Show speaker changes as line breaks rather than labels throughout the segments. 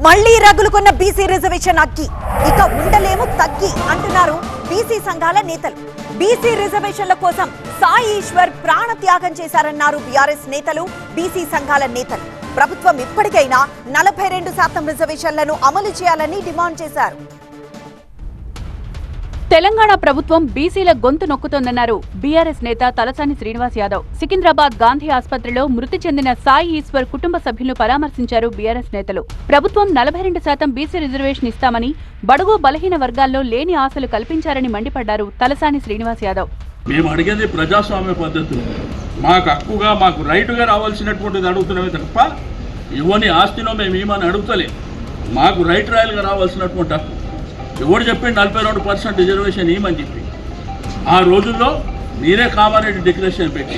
మళ్లీ రగులుకున్న BC reservation అక్కి ఇక ఉండలేము తగ్గి అంటున్నారు బీసీ సంఘాల నేతలు. బీసీ రిజర్వేషన్ల కోసం సాయి ఈశ్వర్ ప్రాణ త్యాగం చేశారన్నారు బీఆర్ఎస్ నేతలు, బీసీ సంఘాల నేతలు. ప్రభుత్వం ఇప్పటికైనా 42% రిజర్వేషన్లను అమలు చేయాలని డిమాండ్ చేశారు.
తెలంగాణ ప్రభుత్వం బీసీల గొంతు నొక్కుతోందన్నారు బీఆర్ఎస్ నేత తలసాని శ్రీనివాస్ యాదవ్. సికింద్రాబాద్ గాంధీ ఆసుపత్రిలో మృతి చెందిన సాయి ఈశ్వర్ కుటుంబ సభ్యులను పరామర్శించారు బీఆర్ఎస్ నేతలు. ప్రభుత్వం 42% బీసీ రిజర్వేషన్ ఇస్తామని, బడుగు బలహీన వర్గాల్లో లేని ఆశలు కల్పించారని మండిపడ్డారు తలసాని శ్రీనివాస్ యాదవ్.
మేము అడిగేది ప్రజాస్వామ్య పద్ధతులు, మాకు హక్కుగా మాకు రైటుగా రావాల్సినటువంటిది అడుగుతున్నామే తప్ప ఇవన్నీ ఆస్తిలో మేము ఏమని అడుగుతలే. మాకు రైట్ రాయల్గా రావాల్సినటువంటి హక్కు ఎవరు చెప్పింది 42% రిజర్వేషన్ ఏమని చెప్పి. ఆ రోజుల్లో మీరే కామారెడ్డి డిక్లరేషన్ పెట్టి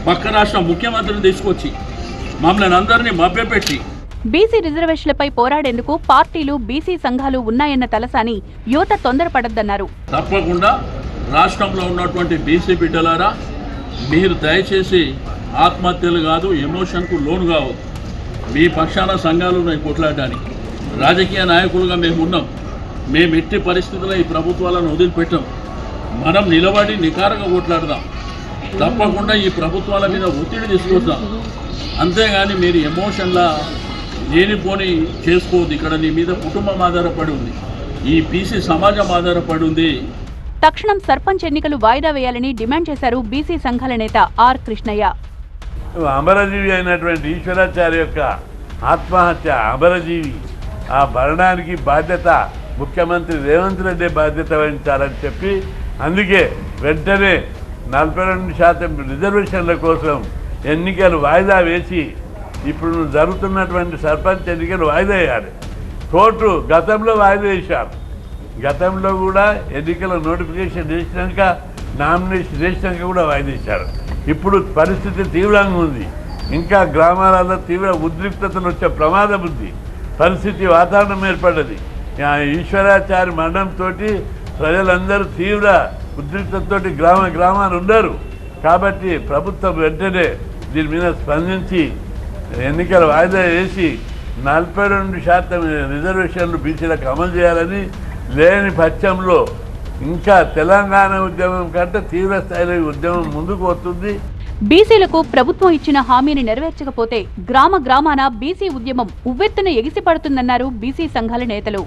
పక్క రాష్ట్ర ముఖ్యమంత్రిని తీసుకొచ్చి మమ్మల్ని అందరినీ మభ్యపెట్టి
బీసీ రిజర్వేషన్లపై పోరాడేందుకు పార్టీలు, బీసీ సంఘాలు ఉన్నాయన్న తలసాని యువత తొందరపడద్దన్నారు.
తప్పకుండా రాష్ట్రంలో ఉన్నటువంటి బీసీ బిడ్డలారా, మీరు దయచేసి ఆత్మహత్యలు కాదు, ఎమోషన్కు లోను కావద్దు. మీ పక్షాన సంఘాలు ఉన్నాయి కొట్లాడడానికి. రాజకీయ నాయకులుగా మేము ఉన్నాం. మేము ఎట్టి పరిస్థితుల్లో ఈ ప్రభుత్వాలను వదిలిపెట్టాం. మనం నిలబడి నికారంగా కొట్లాడదాం. తప్పకుండా ఈ ప్రభుత్వాల మీద ఒత్తిడి తీసుకొద్దాం. అంతేగాని మీరు ఎమోషన్లా లేనిపోని చేసుకోవద్దు. ఇక్కడ నీ మీద కుటుంబం ఆధారపడి ఉంది, ఈ బీసీ సమాజం ఆధారపడి ఉంది.
తక్షణం సర్పంచ్ ఎన్నికలు వాయిదా వేయాలని డిమాండ్ చేశారు బీసీ సంఘాల నేత ఆర్ కృష్ణయ్య.
అమరజీవి అయినటువంటి ఈశ్వరాచార్య యొక్క ఆత్మహత్య అమరజీవి, ఆ మరణానికి బాధ్యత ముఖ్యమంత్రి రేవంత్ రెడ్డి బాధ్యత వహించాలని చెప్పి, అందుకే వెంటనే 42% రిజర్వేషన్ల కోసం ఎన్నికలు వాయిదా వేసి ఇప్పుడు జరుగుతున్నటువంటి సర్పంచ్ ఎన్నికలు వాయిదా వేయాలి. కోర్టు గతంలో వాయిదా వేశారు. గతంలో కూడా ఎన్నికల నోటిఫికేషన్ చేసినాక, నామినేషన్ చేసినాక కూడా వాయిదా వేశారు. ఇప్పుడు పరిస్థితి తీవ్రంగా ఉంది. ఇంకా గ్రామాలలో తీవ్ర ఉద్రిక్తతలు వచ్చే ప్రమాదం ఉంది. పరిస్థితి వాతావరణం ఏర్పడ్డది. ఈశ్వరాచార్య మరణంతో ప్రజలందరూ తీవ్ర ఉద్రిక్తతో గ్రామాలు ఉన్నారు. కాబట్టి ప్రభుత్వం వెంటనే దీని మీద స్పందించి ఎన్నికల వాయిదా వేసి 42% రిజర్వేషన్లు బీసీలకు అమలు చేయాలని, లేని పక్షంలో ఇంకా తెలంగాణ ఉద్యమం కంటే తీవ్ర స్థాయిలో ఈ ఉద్యమం ముందుకు వస్తుంది.
బీసీలకు ప్రభుత్వం ఇచ్చిన హామీని నెరవేర్చకపోతే గ్రామాన బీసీ ఉద్యమం ఉవ్వెత్తున ఎగిసిపడుతుందన్నారు బీసీ సంఘాల నేతలు.